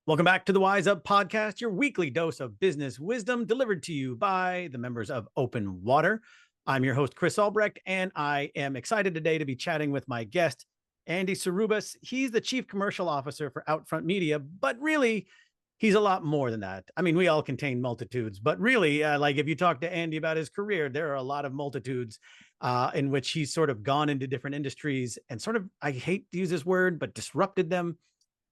Welcome back to the Wise Up Podcast, your weekly dose of business wisdom delivered to you by the members of Open Water. I'm your host, Chris Albrecht, and I am excited today to be chatting with my guest, Andy Sriubas. He's the Chief Commercial Officer for Outfront Media, but really, he's a lot more than that. I mean, we all contain multitudes, but really, like if you talk to Andy about his career, there are a lot of multitudes in which he's sort of gone into different industries and sort of, I hate to use this word, but disrupted them.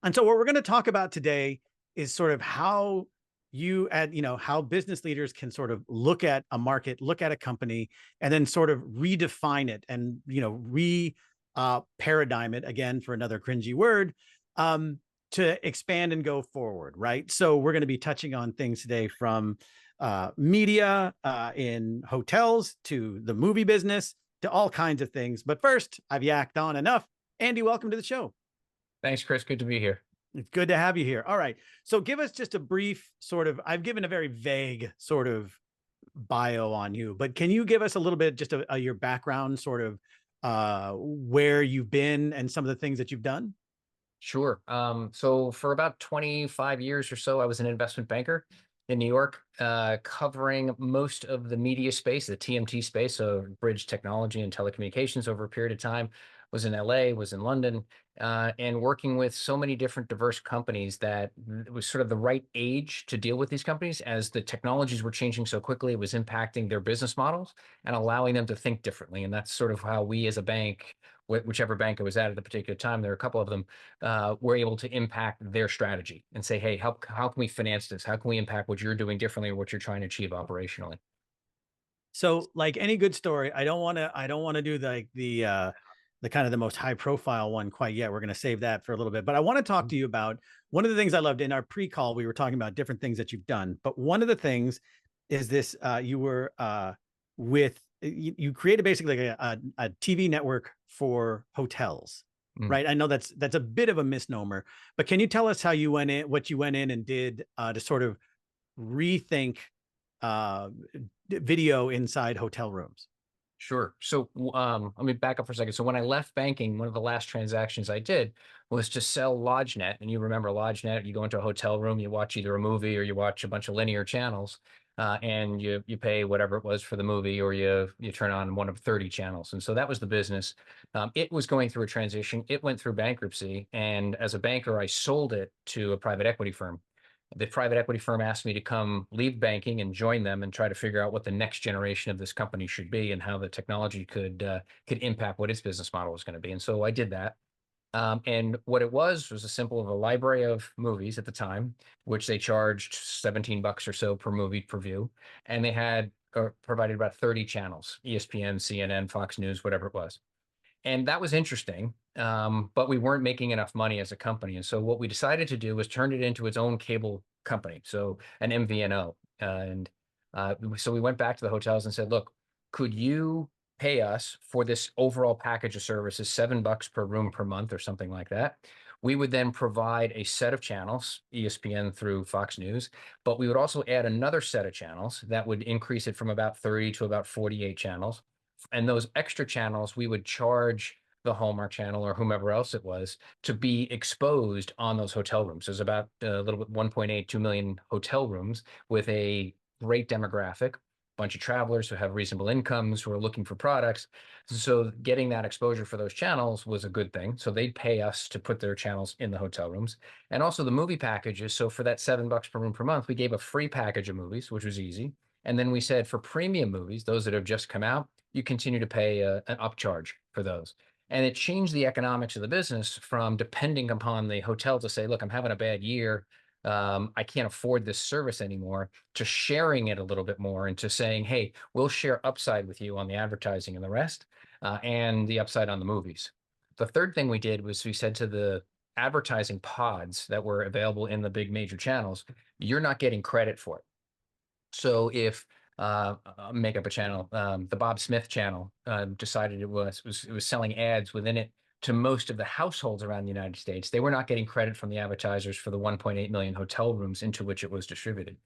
And so what we're going to talk about today is sort of how how business leaders can sort of look at a market, look at a company, and then sort of redefine it and, paradigm it, again, for another cringy word, to expand and go forward. Right. So we're going to be touching on things today from media in hotels to the movie business to all kinds of things. But first, I've yacked on enough. Andy, welcome to the show. Thanks, Chris. Good to be here. It's good to have you here. All right. So give us just a brief sort of, I've given a very vague sort of bio on you, but can you give us a little bit just your background, sort of where you've been and some of the things that you've done? Sure. So for about 25 years or so, I was an investment banker in New York, covering most of the media space, the TMT space, so bridge technology and telecommunications over a period of time. Was in LA, was in London, and working with so many different diverse companies that it was sort of the right age to deal with these companies as the technologies were changing so quickly. It was impacting their business models and allowing them to think differently. And that's sort of how we as a bank, whichever bank I was at the particular time, there are a couple of them, were able to impact their strategy and say, hey, how can we finance this? How can we impact what you're doing differently or what you're trying to achieve operationally? So like any good story, I don't want to do the kind of the most high profile one quite yet. We're going to save that for a little bit, but I want to talk to you about one of the things I loved in our pre-call. We were talking about different things that you've done, but one of the things is this, you were you created basically like a TV network for hotels, Mm. right? I know that's a bit of a misnomer, but can you tell us how you went in, what you went in and did to sort of rethink uh, video inside hotel rooms? Sure. So let me back up for a second. So when I left banking, one of the last transactions I did was to sell LodgeNet. And you remember LodgeNet, you go into a hotel room, you watch either a movie or you watch a bunch of linear channels, and you pay whatever it was for the movie, or you turn on one of 30 channels. And so that was the business. It was going through a transition. It went through bankruptcy. And as a banker, I sold it to a private equity firm. The private equity firm asked me to come leave banking and join them and try to figure out what the next generation of this company should be and how the technology could impact what its business model was going to be. And so I did that. And what it was a simple of a library of movies at the time, which they charged $17 or so per movie per view, and they had provided about 30 channels: ESPN, CNN, Fox News, whatever it was. And that was interesting, but we weren't making enough money as a company. And so what we decided to do was turn it into its own cable company, so an MVNO. So we went back to the hotels and said, look, could you pay us for this overall package of services, $7 per room per month or something like that? We would then provide a set of channels, ESPN through Fox News, but we would also add another set of channels that would increase it from about 30 to about 48 channels. And those extra channels, we would charge the Hallmark Channel or whomever else it was to be exposed on those hotel rooms. There's about a little bit 1.8, 2 million hotel rooms with a great demographic, bunch of travelers who have reasonable incomes, who are looking for products. So getting that exposure for those channels was a good thing. So they'd pay us to put their channels in the hotel rooms. And also the movie packages. So for that $7 per room per month, we gave a free package of movies, which was easy. And then we said for premium movies, those that have just come out, you continue to pay an upcharge for those. And it changed the economics of the business from depending upon the hotel to say, look, I'm having a bad year. I can't afford this service anymore, to sharing it a little bit more and to saying, hey, we'll share upside with you on the advertising and the rest, and the upside on the movies. The third thing we did was we said to the advertising pods that were available in the big major channels, you're not getting credit for it. So if make up a channel, the Bob Smith channel decided it was selling ads within it to most of the households around the United States, they were not getting credit from the advertisers for the 1.8 million hotel rooms into which it was distributed.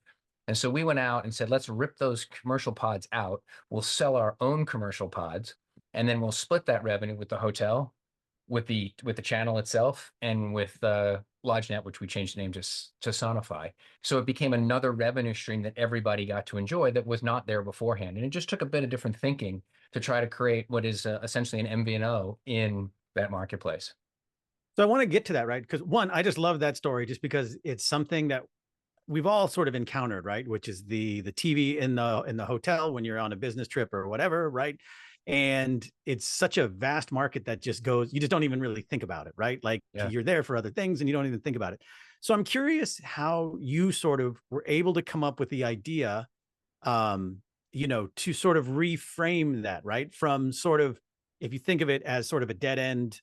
And so we went out and said, let's rip those commercial pods out. We'll sell our own commercial pods, and then we'll split that revenue with the hotel with the channel itself, and with LodgeNet, which we changed the name to Sonify. So it became another revenue stream that everybody got to enjoy that was not there beforehand. And it just took a bit of different thinking to try to create what is essentially an MVNO in that marketplace. So I want to get to that, right? Because one, I just love that story just because it's something that we've all sort of encountered, right? Which is the TV in the hotel when you're on a business trip or whatever, right? And it's such a vast market that just goes, you just don't even really think about it, right? Like Yeah. you're there for other things and you don't even think about it. So I'm curious how you sort of were able to come up with the idea, um, to sort of reframe that, right? From sort of, if you think of it as sort of a dead end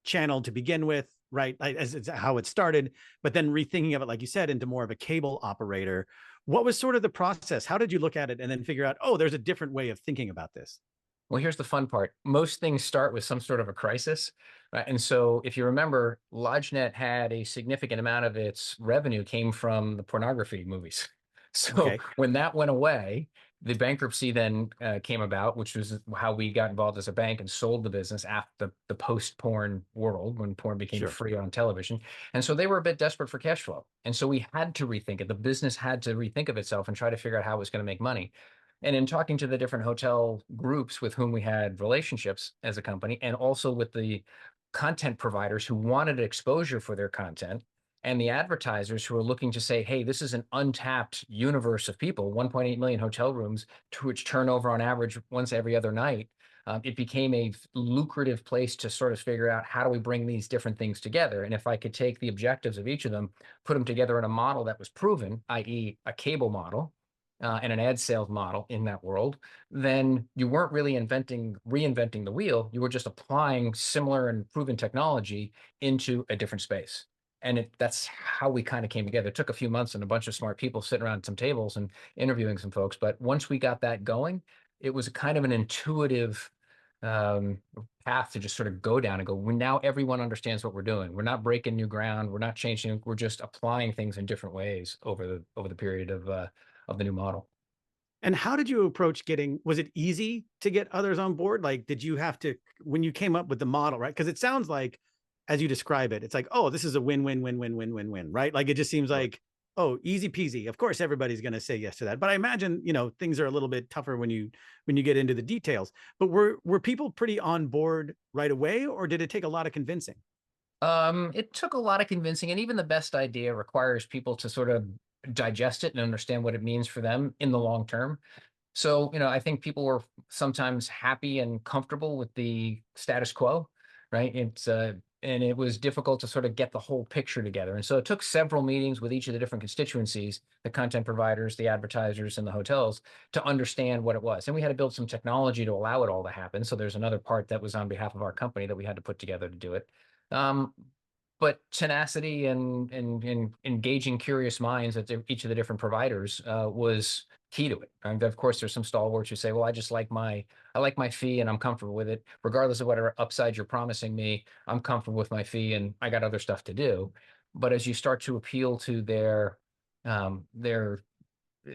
channel to begin with, right? As it's how it started, but then rethinking of it, like you said, into more of a cable operator. What was sort of the process? How did you look at it and then figure out, oh, there's a different way of thinking about this? Well, here's the fun part. Most things start with some sort of a crisis, right? And so if you remember, LodgeNet had a significant amount of its revenue came from the pornography movies. So Okay, when that went away, the bankruptcy then came about, which was how we got involved as a bank and sold the business after the post-porn world, when porn became sure. free on television. And so they were a bit desperate for cash flow. And so we had to rethink it. The business had to rethink of itself and try to figure out how it was going to make money. And in talking to the different hotel groups with whom we had relationships as a company, and also with the content providers who wanted exposure for their content, and the advertisers who are looking to say, hey, this is an untapped universe of people, 1.8 million hotel rooms, to which turnover on average once every other night. It became a lucrative place to sort of figure out, how do we bring these different things together? And if I could take the objectives of each of them, put them together in a model that was proven, i.e. a cable model, and an ad sales model in that world, then you weren't really reinventing the wheel. You were just applying similar and proven technology into a different space. And that's how we kind of came together. It took a few months and a bunch of smart people sitting around some tables and interviewing some folks. But once we got that going, it was kind of an intuitive um, path to just sort of go down and go, well, now everyone understands what we're doing. We're not breaking new ground. We're not changing. We're just applying things in different ways over the period of the new model. And how did you approach getting, was it easy to get others on board? Like, did you have to, when you came up with the model, right? Because it sounds like, as you describe it, it's like, oh, this is a win, win, win, win, win, win, win, right? Like, it just seems Sure. like, oh, easy peasy. Of course, everybody's going to say yes to that. But I imagine, things are a little bit tougher when you get into the details. But were people pretty on board right away, or did it take a lot of convincing? It took a lot of convincing, and even the best idea requires people to sort of digest it and understand what it means for them in the long term. So, I think people were sometimes happy and comfortable with the status quo, right? And it was difficult to sort of get the whole picture together. And so it took several meetings with each of the different constituencies, the content providers, the advertisers, and the hotels, to understand what it was. And we had to build some technology to allow it all to happen. So there's another part that was on behalf of our company that we had to put together to do it. Um, but tenacity and engaging curious minds at each of the different providers was key to it. And of course, there's some stalwarts who say, "Well, I like my fee, and I'm comfortable with it, regardless of whatever upside you're promising me. I'm comfortable with my fee, and I got other stuff to do." But as you start to appeal to their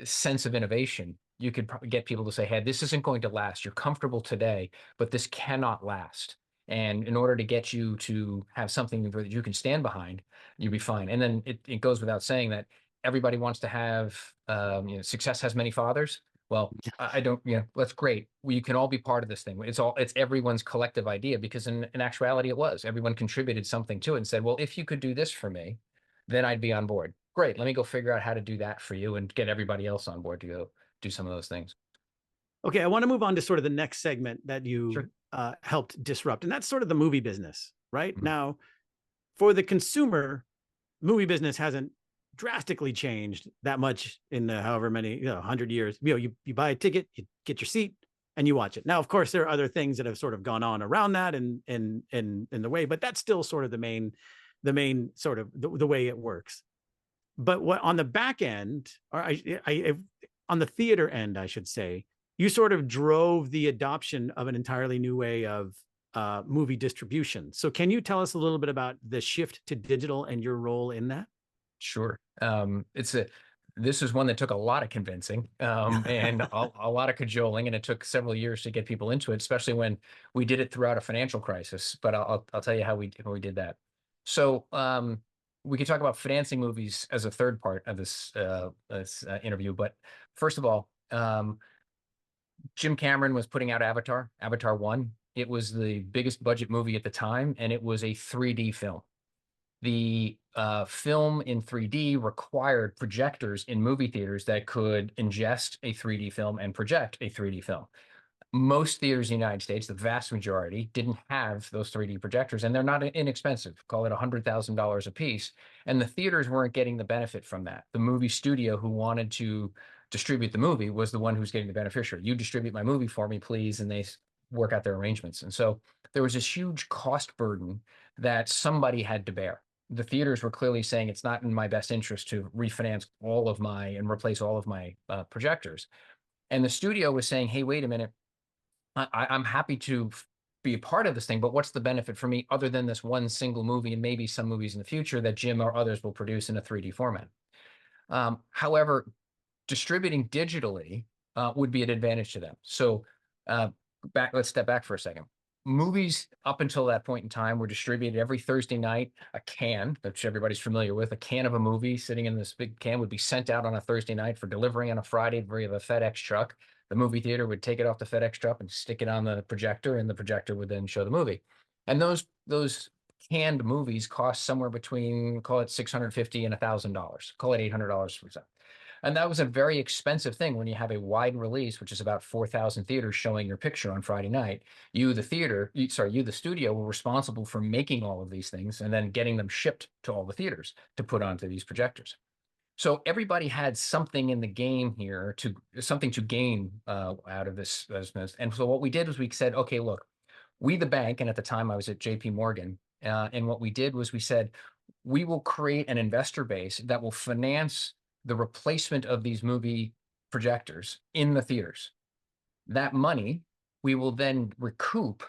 sense of innovation, you could probably get people to say, hey, this isn't going to last. You're comfortable today, but this cannot last. And in order to get you to have something that you can stand behind, you'll be fine. And then it goes without saying that everybody wants to have, success has many fathers. Well, I don't, that's great. You can all be part of this thing. It's everyone's collective idea, because in actuality, it was. Everyone contributed something to it and said, well, if you could do this for me, then I'd be on board. Great. Let me go figure out how to do that for you and get everybody else on board to go do some of those things. Okay, I want to move on to sort of the next segment that you Sure. helped disrupt, and that's sort of the movie business, right? Mhm. Now, for the consumer, movie business hasn't drastically changed that much in the however many 100 years. You buy a ticket, you get your seat, and you watch it. Now, of course, there are other things that have sort of gone on around that and in the way, but that's still sort of the main sort of the way it works. But what on the back end, or on the theater end, I should say, you sort of drove the adoption of an entirely new way of movie distribution. So can you tell us a little bit about the shift to digital and your role in that? Sure. It's This is one that took a lot of convincing, and a lot of cajoling, and it took several years to get people into it, especially when we did it throughout a financial crisis. But I'll tell you how we did that. So we could talk about financing movies as a third part of this interview. But first of all, Jim Cameron was putting out Avatar 1. It was the biggest budget movie at the time, and it was a 3D film. The film in 3D required projectors in movie theaters that could ingest a 3D film and project a 3D film. Most theaters in the United States, the vast majority, didn't have those 3D projectors, and they're not inexpensive. Call it $100,000 a piece. And the theaters weren't getting the benefit from that. The movie studio who wanted to distribute the movie was the one who's getting the beneficiary. You distribute my movie for me, please, and they work out their arrangements. And so there was this huge cost burden that somebody had to bear. The theaters were clearly saying it's not in my best interest to refinance all of my and replace all of my projectors. And the studio was saying, hey, wait a minute. I'm happy to be a part of this thing, but what's the benefit for me other than this one single movie and maybe some movies in the future that Jim or others will produce in a 3D format? However, distributing digitally would be an advantage to them. So let's step back for a second. Movies up until that point in time were distributed every Thursday night. A can, which everybody's familiar with, a can of a movie sitting in this big can would be sent out on a Thursday night for delivery on a Friday via the FedEx truck. The movie theater would take it off the FedEx truck and stick it on the projector, and the projector would then show the movie. And those canned movies cost somewhere between, call it $650 and $1,000, call it $800 for some. And that was a very expensive thing when you have a wide release, which is about 4,000 theaters showing your picture on Friday night. You, the studio, were responsible for making all of these things and then getting them shipped to all the theaters to put onto these projectors. So everybody had something in the game here, something to gain out of this business. And so what we did was we said, okay, look, we, the bank, and at the time I was at JP Morgan, and what we did was we said, we will create an investor base that will finance the replacement of these movie projectors in the theaters. That money we will then recoup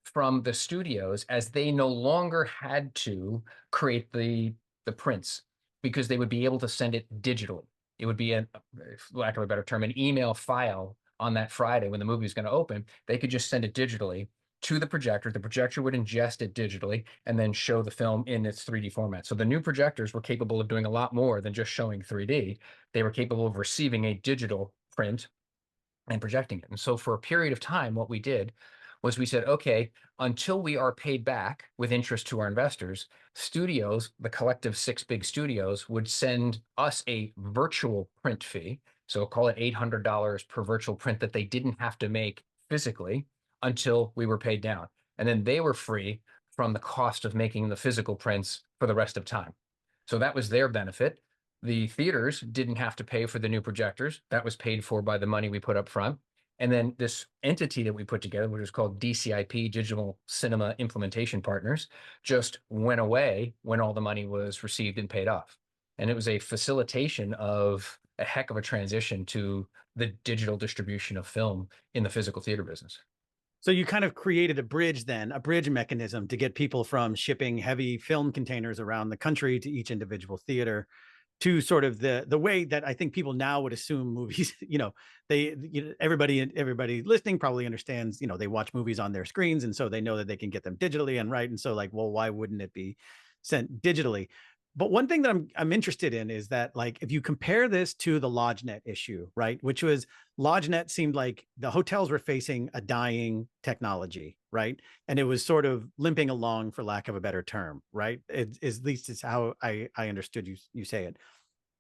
from the studios as they no longer had to create the prints, because they would be able to send it digitally. It would be, for lack of a better term, an email file on that Friday when the movie is going to open. They could just send it digitally to the projector. The projector would ingest it digitally and then show the film in its 3D format. So the new projectors were capable of doing a lot more than just showing 3D. They were capable of receiving a digital print and projecting it. And so for a period of time, what we did was we said, okay, until we are paid back with interest to our investors, studios, the collective 6 big studios, would send us a virtual print fee. So call it $800 per virtual print that they didn't have to make physically until we were paid down. And then they were free from the cost of making the physical prints for the rest of time. So that was their benefit. The theaters didn't have to pay for the new projectors. That was paid for by the money we put up front. And then this entity that we put together, which is called DCIP, Digital Cinema Implementation Partners, just went away when all the money was received and paid off. And it was a facilitation of a heck of a transition to the digital distribution of film in the physical theater business. So you kind of created a bridge mechanism to get people from shipping heavy film containers around the country to each individual theater to sort of the way that I think people now would assume movies, everybody listening probably understands, they watch movies on their screens. And so they know that they can get them digitally and right. And so like, well, why wouldn't it be sent digitally? But one thing that I'm interested in is that, like, if you compare this to the LodgeNet issue, right, which was LodgeNet seemed like the hotels were facing a dying technology, right, and it was sort of limping along, for lack of a better term, right? At least it's how I understood you say it.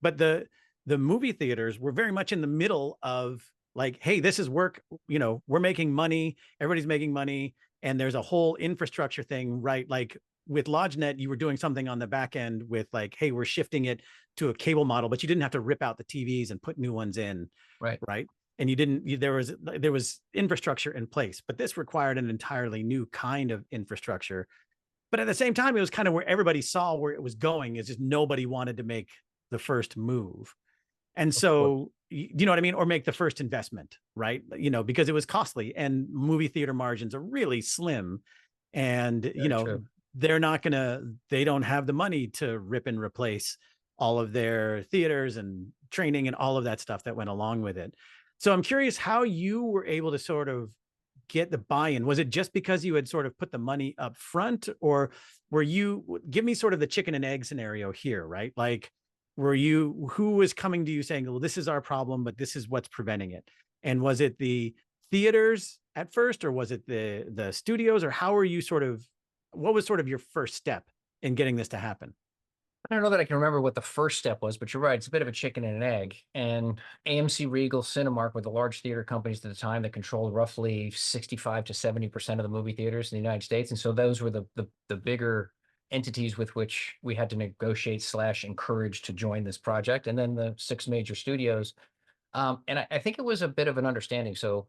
But the movie theaters were very much in the middle of like, hey, this is work, we're making money, everybody's making money, and there's a whole infrastructure thing, right? Like with LodgeNet, you were doing something on the back end with like, hey, we're shifting it to a cable model, but you didn't have to rip out the TVs and put new ones in, right? And there was infrastructure in place, but this required an entirely new kind of infrastructure. But at the same time, it was kind of where everybody saw where it was going. It's just nobody wanted to make the first move. And so, you know what I mean? Or make the first investment, right? Because it was costly, and movie theater margins are really slim. And, Very true. they don't have the money to rip and replace all of their theaters and training and all of that stuff that went along with it. So I'm curious how you were able to sort of get the buy-in. Was it just because you had sort of put the money up front, or were you, give me sort of the chicken and egg scenario here, right? Like, were you, who was coming to you saying, well, this is our problem, but this is what's preventing it? And was it the theaters at first, or was it the studios, or how are you sort of, what was sort of your first step in getting this to happen? I don't know that I can remember what the first step was, but you're right. It's a bit of a chicken and an egg. And AMC, Regal, Cinemark were the large theater companies at the time that controlled roughly 65 to 70% of the movie theaters in the United States. And so those were the bigger entities with which we had to negotiate slash encourage to join this project. And then the six major studios. And I think it was a bit of an understanding. So,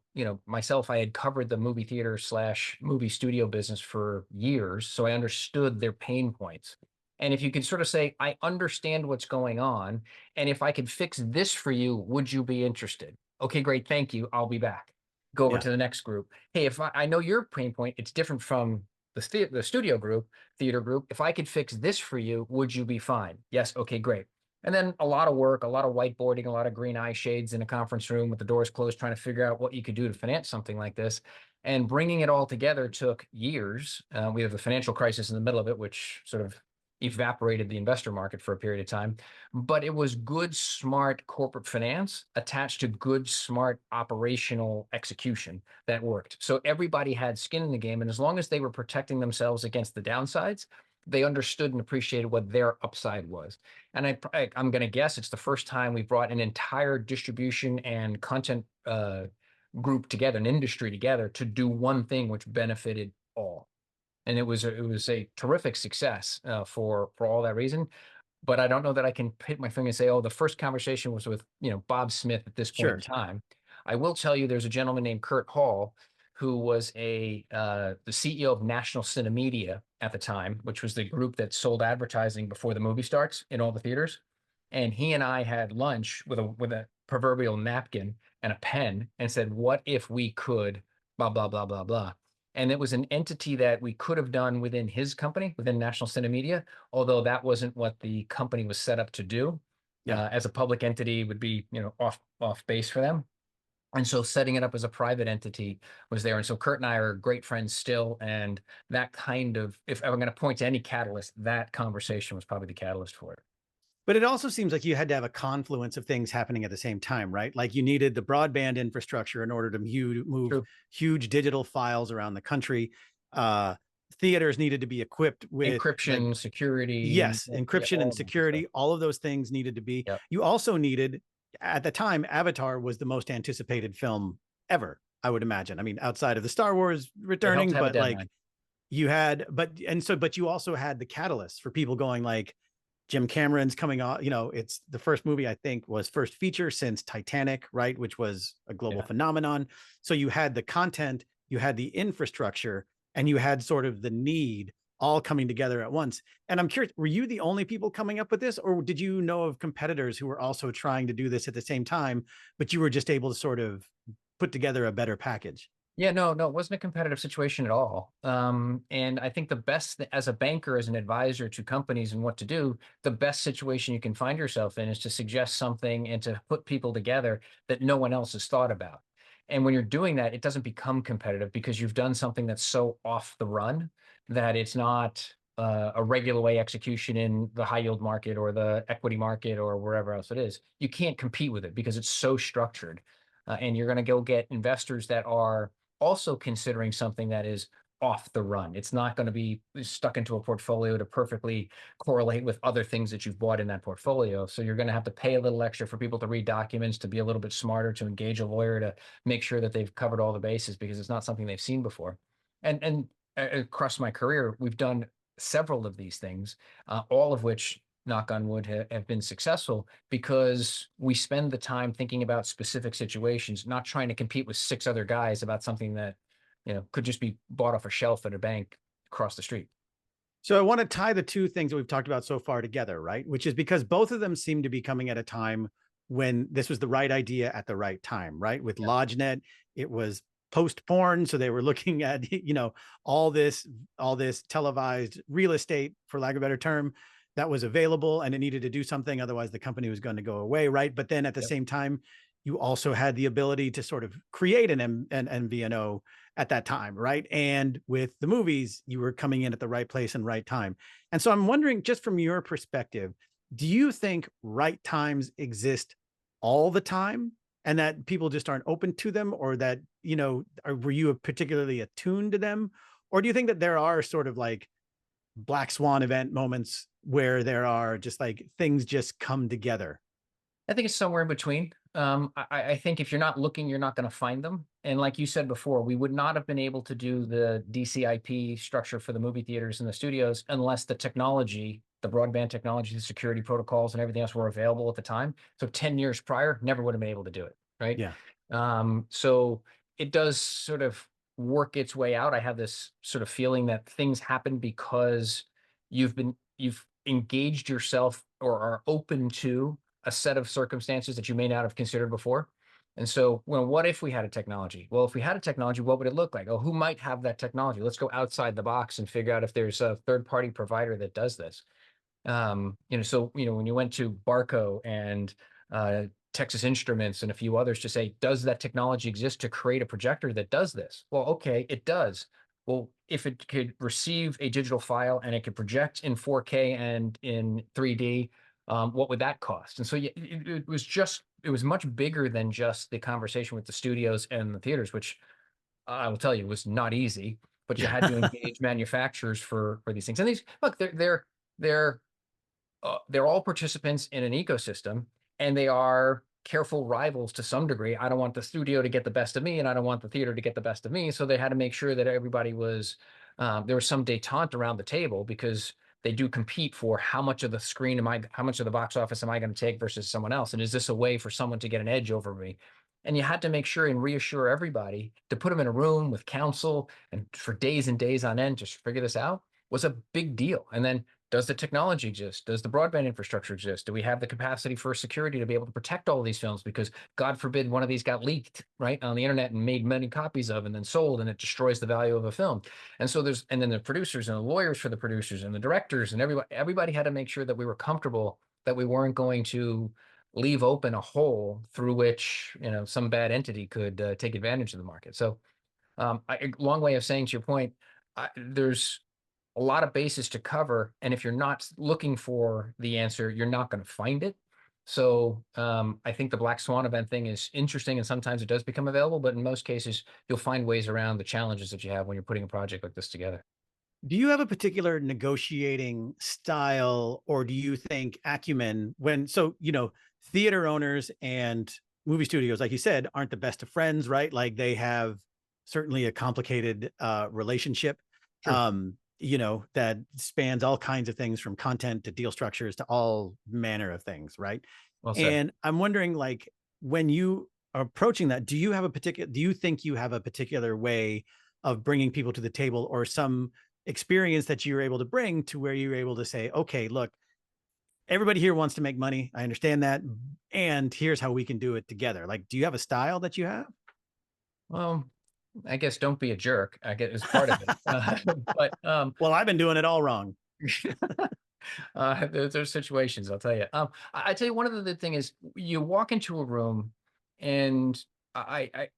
myself, I had covered the movie theater slash movie studio business for years. So I understood their pain points. And if you could sort of say, I understand what's going on, and if I could fix this for you, would you be interested? Okay, great. Thank you. I'll be back. Go over Yeah. to the next group. Hey, if I know your pain point, it's different from the studio group, theater group. If I could fix this for you, would you be fine? Yes. Okay, great. And then a lot of work, a lot of whiteboarding, a lot of green eye shades in a conference room with the doors closed, trying to figure out what you could do to finance something like this. And bringing it all together took years. We have the financial crisis in the middle of it, which sort of evaporated the investor market for a period of time. But it was good, smart corporate finance attached to good, smart operational execution that worked. So everybody had skin in the game. And as long as they were protecting themselves against the downsides, they understood and appreciated what their upside was. And I'm going to guess it's the first time we brought an entire distribution and content group together, an industry together, to do one thing which benefited all. And it was a terrific success for all that reason. But I don't know that I can hit my finger and say, oh, the first conversation was with Bob Smith at this point in Sure. time. I will tell you, there's a gentleman named Kurt Hall who was the CEO of National Cinemedia at the time, which was the group that sold advertising before the movie starts in all the theaters. And he and I had lunch with a proverbial napkin and a pen and said, what if we could blah blah blah blah blah. And it was an entity that we could have done within his company, within National Cinemedia, although that wasn't what the company was set up to do. Yeah. As a public entity would be, off base for them. And so setting it up as a private entity was there. And so Kurt and I are great friends still. And that kind of, if I'm going to point to any catalyst, that conversation was probably the catalyst for it. But it also seems like you had to have a confluence of things happening at the same time, right? Like you needed the broadband infrastructure in order to move True. huge digital files around the country. Uh, Theaters needed to be equipped with the, Encryption, security, yes, yeah, encryption and all of that good stuff. security. All of those things needed to be. Yep. You also needed, at the time, Avatar was the most anticipated film ever, I would imagine. I mean, outside of the Star Wars It helped returning, to have a but like deadline. you had, but you also had the catalyst for people going like, Jim Cameron's coming off, it's the first movie I think was first feature since Titanic, right? Which was a global Yeah. phenomenon. So you had the content, you had the infrastructure, and you had sort of the need all coming together at once. And I'm curious, were you the only people coming up with this, or did you know of competitors who were also trying to do this at the same time, but you were just able to sort of put together a better package? Yeah, no, it wasn't a competitive situation at all. And I think the best, as a banker, as an advisor to companies and what to do, the best situation you can find yourself in is to suggest something and to put people together that no one else has thought about. And when you're doing that, it doesn't become competitive because you've done something that's so off the run that it's not a regular way execution in the high yield market or the equity market or wherever else it is. You can't compete with it because it's so structured. And you're going to go get investors that are also considering something that is off the run. It's not going to be stuck into a portfolio to perfectly correlate with other things that you've bought in that portfolio. So you're going to have to pay a little extra for people to read documents, to be a little bit smarter, to engage a lawyer, to make sure that they've covered all the bases because it's not something they've seen before. And across my career, we've done several of these things, all of which, knock on wood, have been successful because we spend the time thinking about specific situations, not trying to compete with six other guys about something that could just be bought off a shelf at a bank across the street. So I want to tie the two things that we've talked about so far together, right? Which is because both of them seem to be coming at a time when this was the right idea at the right time, right? With Yeah. LodgeNet, it was post porn, so they were looking at all this televised real estate, for lack of a better term. that was available and it needed to do something. Otherwise, the company was going to go away. Right. But then at the Yep. same time, you also had the ability to sort of create an MVNO at that time. Right. And with the movies, you were coming in at the right place and right time. And so I'm wondering, just from your perspective, do you think right times exist all the time and that people just aren't open to them, or that, were you particularly attuned to them? Or do you think that there are sort of like black swan event moments where there are just like things just come together? I think it's somewhere in between. I think if you're not looking, you're not going to find them. And like you said before, we would not have been able to do the DCIP structure for the movie theaters and the studios unless the technology, the broadband technology, the security protocols, and everything else were available at the time. So 10 years prior, never would have been able to do it. Right. Yeah. So it does sort of work its way out. I have this sort of feeling that things happen because you've engaged yourself or are open to a set of circumstances that you may not have considered before. And so, well, what if we had a technology? Well, if we had a technology, what would it look like? Oh, who might have that technology? Let's go outside the box and figure out if there's a third-party provider that does this. When you went to Barco and uh, Texas Instruments and a few others to say, does that technology exist to create a projector that does this? Well, okay, it does. Well, if it could receive a digital file and it could project in 4K and in 3D, what would that cost? And so it was much bigger than just the conversation with the studios and the theaters, which I will tell you was not easy. But you had to Yeah. engage manufacturers for these things. And these look, they're all participants in an ecosystem, and they are careful rivals to some degree. I don't want the studio to get the best of me, and I don't want the theater to get the best of me. So they had to make sure that everybody was there was some détente around the table, because they do compete for how much of the screen how much of the box office am I going to take versus someone else, and is this a way for someone to get an edge over me? And you had to make sure and reassure everybody to put them in a room with counsel and for days and days on end just figure this out was a big deal. And then, does the technology exist? Does the broadband infrastructure exist? Do we have the capacity for security to be able to protect all of these films? Because God forbid one of these got leaked right on the internet and made many copies of and then sold, and it destroys the value of a film. And so and then the producers and the lawyers for the producers and the directors and everybody had to make sure that we were comfortable that we weren't going to leave open a hole through which, some bad entity could take advantage of the market. So a long way of saying, to your point, there's a lot of bases to cover, and if you're not looking for the answer, you're not going to find it. So I think the black swan event thing is interesting, and sometimes it does become available, but in most cases, you'll find ways around the challenges that you have when you're putting a project like this together. Do you have a particular negotiating style, or do you think acumen theater owners and movie studios, like you said, aren't the best of friends, right? Like they have certainly a complicated relationship, Sure. that spans all kinds of things from content to deal structures to all manner of things, right? Well said. And I'm wondering, like, when you are approaching that, do you think you have a particular way of bringing people to the table, or some experience that you're able to bring to where you're able to say, okay, look, everybody here wants to make money. I understand that. And here's how we can do it together. Like, do you have a style that you have? Well, I guess don't be a jerk. I guess is part of it. But Well, I've been doing it all wrong. there's situations, I'll tell you. I tell you, one of the thing is you walk into a room, and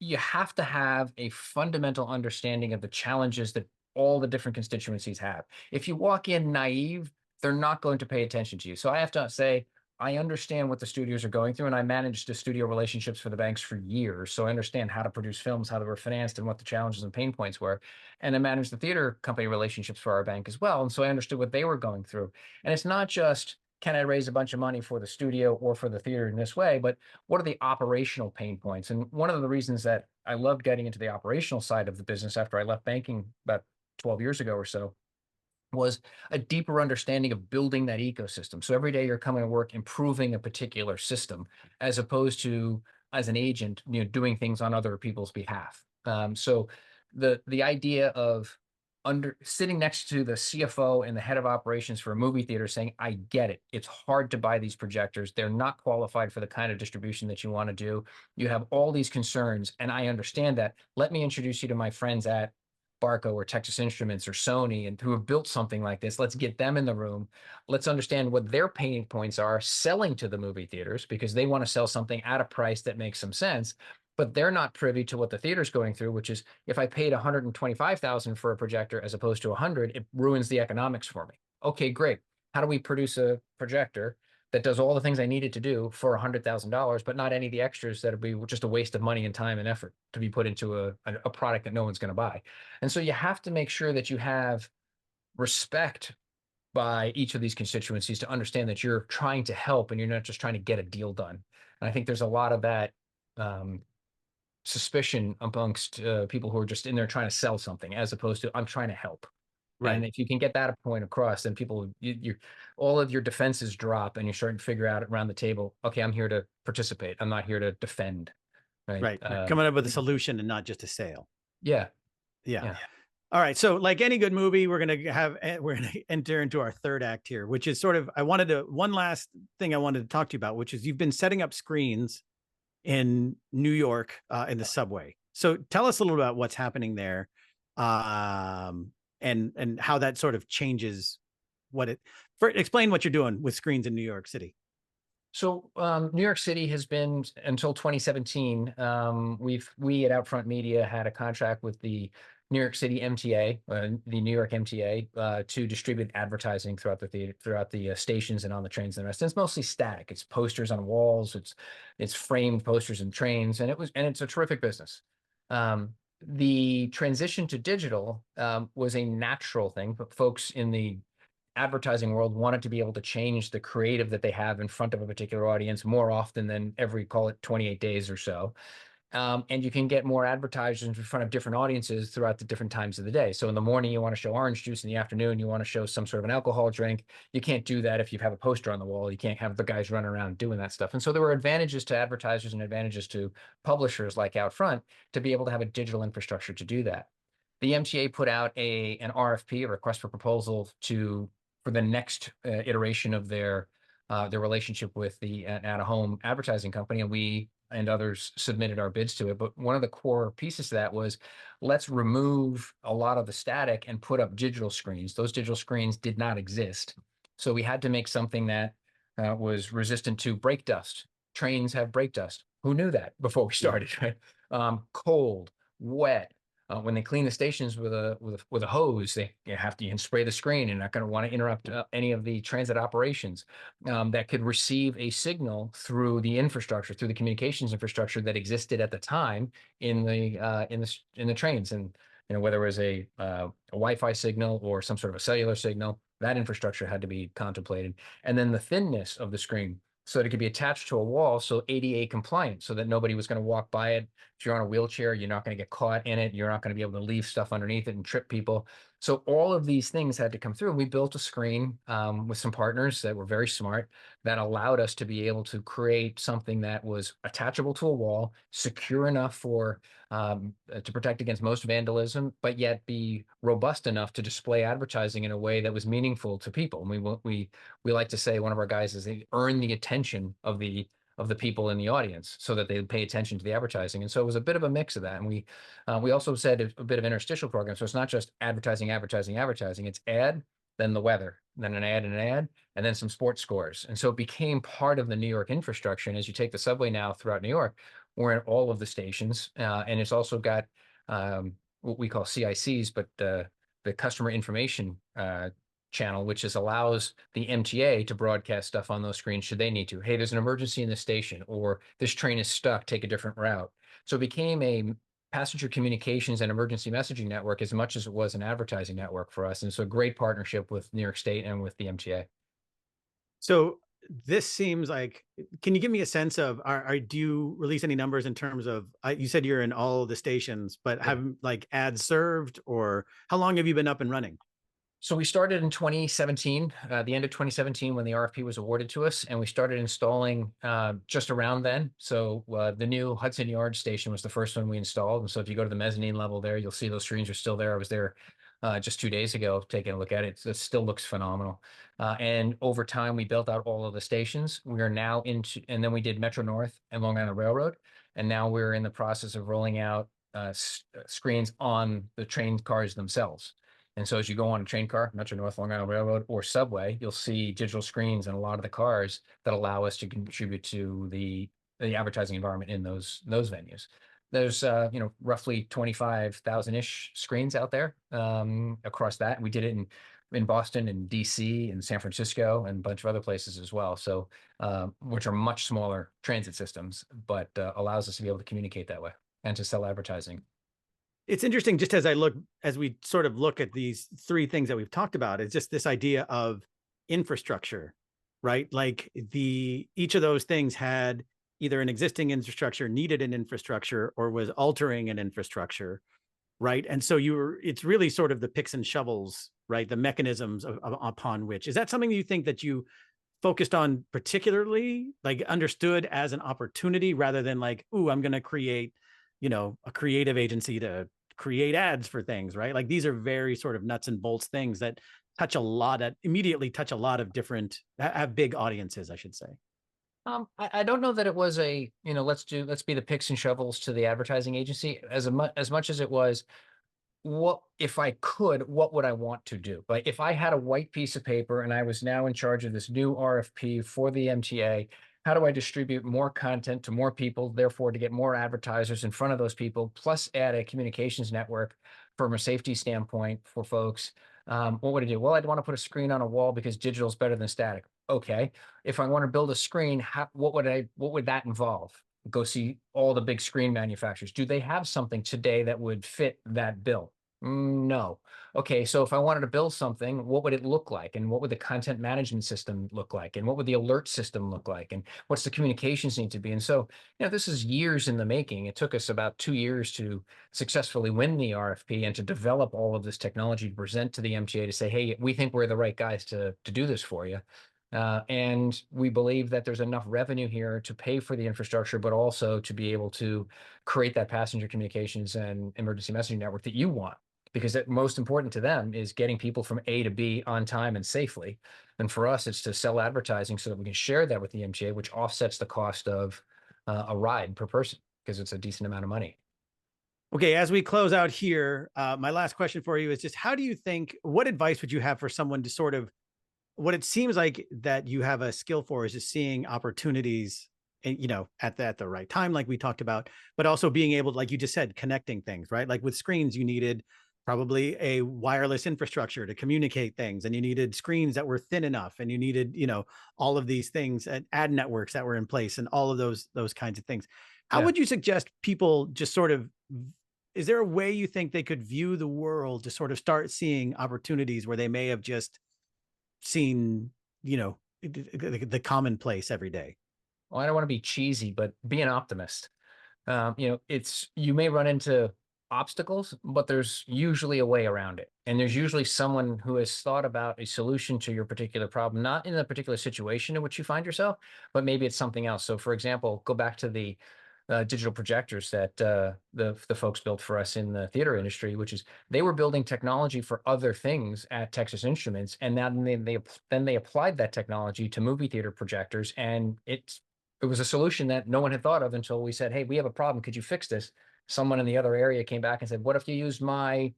you have to have a fundamental understanding of the challenges that all the different constituencies have. If you walk in naive, they're not going to pay attention to you. So I have to say, I understand what the studios are going through, and I managed the studio relationships for the banks for years. So I understand how to produce films, how they were financed, and what the challenges and pain points were. And I managed the theater company relationships for our bank as well. And so I understood what they were going through. And it's not just, can I raise a bunch of money for the studio or for the theater in this way, but what are the operational pain points? And one of the reasons that I loved getting into the operational side of the business after I left banking about 12 years ago or so was a deeper understanding of building that ecosystem. So every day you're coming to work improving a particular system, as opposed to, as an agent, doing things on other people's behalf. So the idea of sitting next to the CFO and the head of operations for a movie theater saying, I get it. It's hard to buy these projectors. They're not qualified for the kind of distribution that you want to do. You have all these concerns, and I understand that. Let me introduce you to my friends at Barco or Texas Instruments or Sony and who have built something like this. Let's get them in the room. Let's understand what their pain points are selling to the movie theaters because they want to sell something at a price that makes some sense. But they're not privy to what the theater's going through, which is if I paid 125,000 for a projector as opposed to 100, it ruins the economics for me. Okay, great. How do we produce a projector that does all the things I needed to do for $100,000, but not any of the extras that would be just a waste of money and time and effort to be put into a product that no one's going to buy. And so you have to make sure that you have respect by each of these constituencies to understand that you're trying to help and you're not just trying to get a deal done. And I think there's a lot of that suspicion amongst people who are just in there trying to sell something as opposed to I'm trying to help. Right. And if you can get that point across, then people, you're all of your defenses drop, and you're starting to figure out around the table. Okay, I'm here to participate. I'm not here to defend. Right. Right. Coming up with a solution and not just a sale. Yeah. Yeah. Yeah. All right. So, like any good movie, we're gonna enter into our third act here, which is sort of one last thing I wanted to talk to you about, which is you've been setting up screens in New York in the subway. So tell us a little about what's happening there, and how that sort of changes explain what you're doing with screens in New York City. So New York City has been until 2017. We at Outfront Media had a contract with the New York City MTA, the New York MTA, to distribute advertising throughout the theater, throughout the stations and on the trains and the rest. And it's mostly static. It's posters on walls. It's framed posters and trains, and it's a terrific business. The transition to digital was a natural thing, but folks in the advertising world wanted to be able to change the creative that they have in front of a particular audience more often than every, call it 28 days or so. And you can get more advertisers in front of different audiences throughout the different times of the day. So in the morning, you want to show orange juice. In the afternoon, you want to show some sort of an alcohol drink. You can't do that if you have a poster on the wall. You can't have the guys running around doing that stuff. And so there were advantages to advertisers and advantages to publishers like Outfront to be able to have a digital infrastructure to do that. The MTA put out an RFP, a request for proposal, for the next iteration of their relationship with the out-of-home advertising company, and we and others submitted our bids to it. But one of the core pieces to that was, let's remove a lot of the static and put up digital screens. Those digital screens did not exist, so we had to make something that was resistant to brake dust. Trains have brake dust. Who knew that before we started? Right? Cold, wet. When they clean the stations with a hose, you can spray the screen. You're not going to want to interrupt any of the transit operations that could receive a signal through the infrastructure, through the communications infrastructure that existed at the time in the trains. And whether it was a Wi-Fi signal or some sort of a cellular signal, that infrastructure had to be contemplated. And then the thinness of the screen, so that it could be attached to a wall, so ADA compliant, so that nobody was going to walk by it. If you're on a wheelchair, you're not going to get caught in it. You're not going to be able to leave stuff underneath it and trip people. So all of these things had to come through. And we built a screen with some partners that were very smart that allowed us to be able to create something that was attachable to a wall, secure enough to protect against most vandalism, but yet be robust enough to display advertising in a way that was meaningful to people. And we like to say, one of our guys is, they earn the attention of the people in the audience so that they pay attention to the advertising. And so it was a bit of a mix of that. And we also said a bit of interstitial program. So it's not just advertising. It's ad, then the weather, then an ad, and then some sports scores. And so it became part of the New York infrastructure. And as you take the subway now throughout New York, we're in all of the stations. And it's also got what we call CICs, but the customer information channel, which allows the MTA to broadcast stuff on those screens should they need to. Hey, there's an emergency in the station, or this train is stuck, take a different route. So it became a passenger communications and emergency messaging network as much as it was an advertising network for us. And so a great partnership with New York State and with the MTA. So this seems like, can you give me a sense of, do you release any numbers in terms of, you said you're in all the stations, but have like ads served, or how long have you been up and running? So we started in 2017, the end of 2017, when the RFP was awarded to us, and we started installing just around then. So the new Hudson Yards station was the first one we installed. And so if you go to the mezzanine level there, you'll see those screens are still there. I was there just 2 days ago taking a look at it. It still looks phenomenal. And over time, we built out all of the stations. We are now and then we did Metro North and Long Island Railroad. And now we're in the process of rolling out screens on the train cars themselves. And so as you go on a train car, Metro North, Long Island Railroad, or subway, you'll see digital screens in a lot of the cars that allow us to contribute to the advertising environment in those venues. There's roughly 25,000-ish screens out there across that. We did it in Boston and DC and San Francisco and a bunch of other places as well. So which are much smaller transit systems, but allows us to be able to communicate that way and to sell advertising. It's interesting, just as we sort of look at these three things that we've talked about, it's just this idea of infrastructure, right? Like each of those things had either an existing infrastructure, needed an infrastructure, or was altering an infrastructure, right? And so it's really sort of the picks and shovels, right? The mechanisms upon which, is that something you think that you focused on particularly, like understood as an opportunity rather than like, ooh, I'm going to create, a creative agency to create ads for things, right? Like these are very sort of nuts and bolts things that immediately touch a lot of different, have big audiences, I should say. I don't know that it was let's be the picks and shovels to the advertising agency as much as it was, what if I could, what would I want to do? Like if I had a white piece of paper and I was now in charge of this new RFP for the MTA, how do I distribute more content to more people, therefore to get more advertisers in front of those people, plus add a communications network from a safety standpoint for folks? What would I do? Well, I'd want to put a screen on a wall because digital is better than static. Okay. If I want to build a screen, what would that involve? Go see all the big screen manufacturers. Do they have something today that would fit that bill? No. Okay, so if I wanted to build something, what would it look like? And what would the content management system look like? And what would the alert system look like? And what's the communications need to be? And so, this is years in the making. It took us about 2 years to successfully win the RFP and to develop all of this technology to present to the MTA to say, hey, we think we're the right guys to do this for you. And we believe that there's enough revenue here to pay for the infrastructure, but also to be able to create that passenger communications and emergency messaging network that you want. Because the most important to them is getting people from A to B on time and safely. And for us, it's to sell advertising so that we can share that with the MTA, which offsets the cost of a ride per person, because it's a decent amount of money. Okay, as we close out here, my last question for you is just what advice would you have for someone to sort of, what it seems like that you have a skill for is just seeing opportunities, at the right time, like we talked about, but also being able to, like you just said, connecting things, right? Like with screens, you needed probably a wireless infrastructure to communicate things, and you needed screens that were thin enough, and you needed, all of these things, and ad networks that were in place, and all of those kinds of things. How would you suggest people just sort of, is there a way you think they could view the world to sort of start seeing opportunities where they may have just seen, the commonplace every day? Well, I don't want to be cheesy, but be an optimist. You may run into obstacles, but there's usually a way around it. And there's usually someone who has thought about a solution to your particular problem, not in the particular situation in which you find yourself, but maybe it's something else. So for example, go back to the digital projectors that the folks built for us in the theater industry, which is they were building technology for other things at Texas Instruments, and then they applied that technology to movie theater projectors, and it was a solution that no one had thought of until we said, hey, we have a problem, could you fix this? Someone in the other area came back and said, what if you used my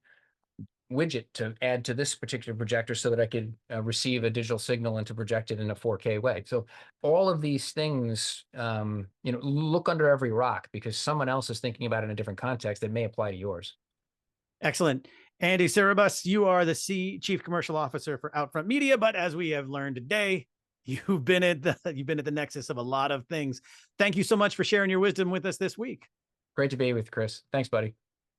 widget to add to this particular projector so that I could receive a digital signal and to project it in a 4K way? So all of these things, look under every rock, because someone else is thinking about it in a different context that may apply to yours. Excellent. Andy Sriubas, you are the Chief Commercial Officer for Outfront Media, but as we have learned today, you've been at the nexus of a lot of things. Thank you so much for sharing your wisdom with us this week. Great to be with you, Chris. Thanks, buddy.